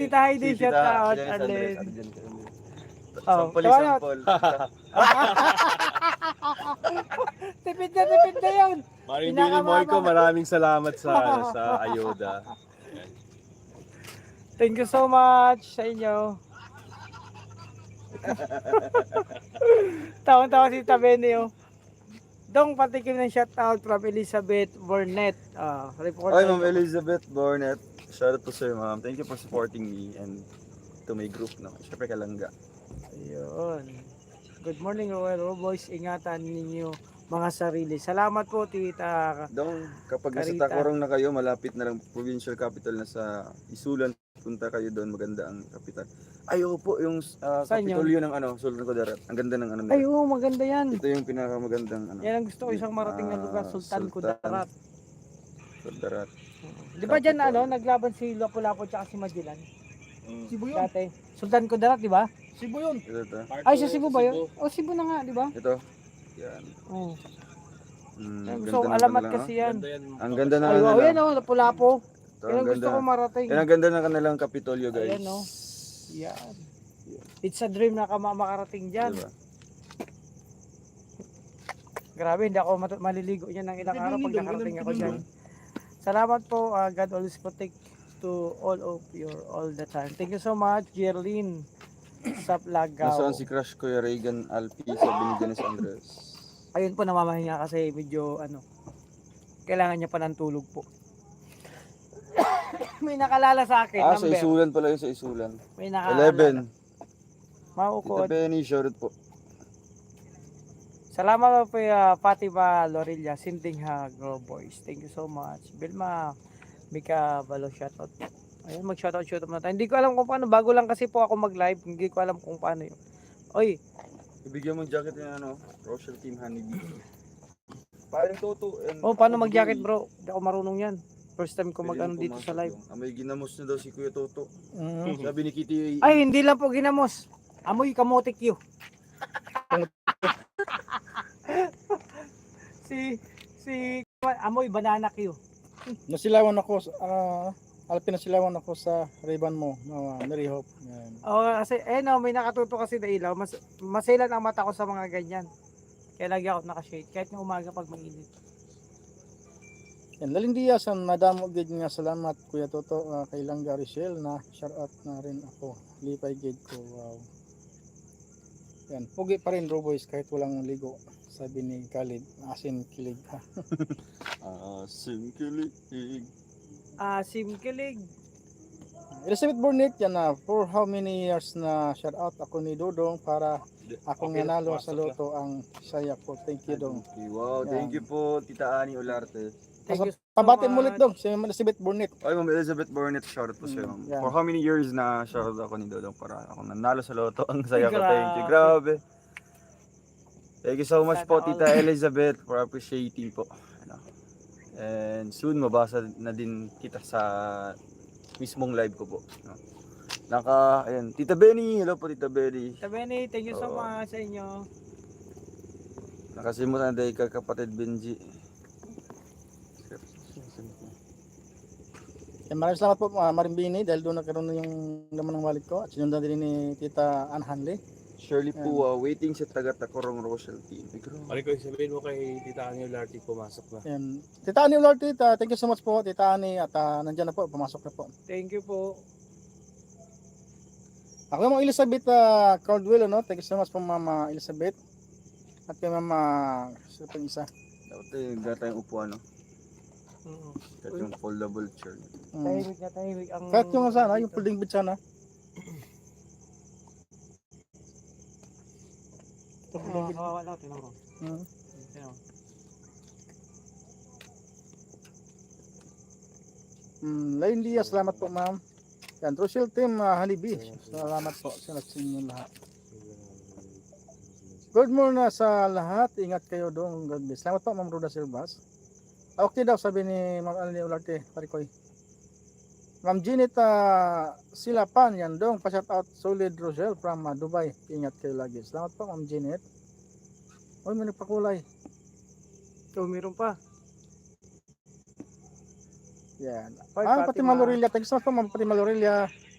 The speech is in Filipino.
Tita Heidi, shout out, Arlen. Oh, Sampol. tipid na yun. Maring Billy Moico, maraming salamat sa ayuda. Thank you so much sa inyo. Tawang-tawa si Tabene, oh. Dong, patikim ng shout out from Elizabeth Burnett. Reporter. Oy, Ma'am Elizabeth Burnett. Shout out to sir, ma'am. Thank you for supporting me and to my group, no. Syempre Kalangga. Ayun. Good morning, Royal Boys. Ingatan ninyo mga sarili. Salamat po, Tita. Dong, kapag nasa Carita. Tacorong na kayo, malapit na lang provincial capital na sa Isulan. Punta kayo doon, maganda ang kapital. Ayoko po yung Saan yun? Kapitolyo ng Sultan Kudarat. Ang ganda ng ano Ay, nila. oo, maganda yan. Ito yung pinakamagandang ano. Yan ang gusto ko, isang marating na lugar, Sultan Kudarat. Kudarat. Di ba dyan naglaban si Lapu-Lapu at si Magellan? Cebu yun. Dati. Sultan Kudarat, di ba? Cebu yun. Ito. Ay, sa Cebu ba yun? O, Cebu na nga, di ba? Ito. Yan. Oo. Ang So, ganda ng alamat kanilang, kasi yan. Ang ganda na Ay, wow, nila. yan o, Lapu-Lapu. Ito, Yan ang ang gusto ganda. ko marating. Yan ang ganda ng kanilang Kapitolyo, guys. Ayan, no? Yan. It's a dream na makarating dyan. Diba? Grabe, hindi ako maliligo niyan ng ilang araw pag nakarating ako dyan. Salamat po. God always protect to all of you all the time. Thank you so much, Gerlyn sa Plagaw. Nasaan si crush ko, Reagan Alpi sa Beniguenes Andres? Ayun po, namamahinga kasi medyo kailangan niya pa ng tulog po. May nakalala sa akin, Sa number. Isulan pala yun, sa Isulan. May nakalala. 11. Tita Maukod. Penny, shout out po. Salamat po Fatima Lorilla, Sindingha Grow Boys. Thank you so much. Bilma Mika Balo, shoutout. Ayun, mag-shoutout na tayo. Hindi ko alam kung paano. Bago lang kasi po ako mag-live. Hindi ko alam kung paano yun. Oy, Ibigyan mo jacket yung Rochelle Team Honeybee. Parang Toto. paano mag-jacket bro? Hindi ako marunong yan. First time ko mag-ano dito sa live. May ginamos na daw si Kuya Toto. Sabi ni Kitty, Ay, hindi lang po ginamos. Amoy kamote Q. si amoy banana Q. Nasilawan ako, pinasilawan ako sa Ray-Ban mo, Mary Hope. Yan. Oo, kasi may nakatuto kasi na ilaw. Masilan ang mata ko sa mga ganyan. Kaya lagi ako naka-shade kahit ng umaga pag mainit. Yan, laling diya sa nadamo gid nga salamat Kuya Toto kay Langga Richelle na shout out na rin ako. Lipay gid ko. Wow. Yan, pugi pa rin Raw Boys kahit walang ligo. Sabi ni Khalid, asin kilig ha. Simkilig. Simkilig. Elizabeth Burnett yan na for how many years na shout out ako ni Dodong para akong nanalo sa loto ang saya po. Thank you Dong. Wow, thank you po Tita Ani Olarte. Thank you so Pabatin mo much. ulit Dong, si Elizabeth Burnett. Ay, Ma'am Elizabeth Burnett, shout out po sa'yo. Ma'am. Yeah. For how many years na shout out ako ni Dodong para ako nanalo sa loto. Ang saya ko, Grabe. thank you. Grabe. Thank you so much po Sana Tita Elizabeth for appreciating po. And soon mabasa na din kita sa mismong live ko po. Ayan, Tita Benny, hello po Tita Benny. Tabeni, thank you so Oo. much sa inyo. Nakasimula na dahil kapatid Benji. Maraming salamat po Marimbini dahil doon nagkaroon na yung laman ng wallet ko at sinundan din ni Tita Ann Hanley. Shirley po, waiting sa taga-Tacorong Rochelle Team. Ano ko sabihin mo kay Tita Ani Larty pumasok na? And Tita Annie Lord, thank you so much po Tita Annie at nandiyan na po, pumasok na po. Thank you po. Ako yung Elizabeth Caldwell, no? Thank you so much po Mama Elizabeth. At kay Mama, sino pa yung isa? Dapat gata yung upuan, no? Kahit yung foldable chair. Tahimik na tahimik ang... Kahit yung sana, yung folding bed sana. Nakakawala, tinan mo. Hmm. Tinan mo. Lain Diaz, salamat po ma'am. Yan, Rochelle Team Honeybee. Salamat po sa inyo lahat. Good morning sa lahat. Ingat kayo doon. God bless. Salamat po Ma'am Ruda Silvas. Okay daw sabi ni Ma'am Alini Ularte, Parikoy. Ma'am Jeanette Silapan, yan dong. Pa-shout out Solid Rochelle from Dubai. Ingat kayo lagi. Salamat po Ma'am Jeanette. Uy, may nagpakulay. Meron pa. Yan. Oy, Pati Fatima. Malorilla. Thank you so much po Ma'am Pati Malorilla.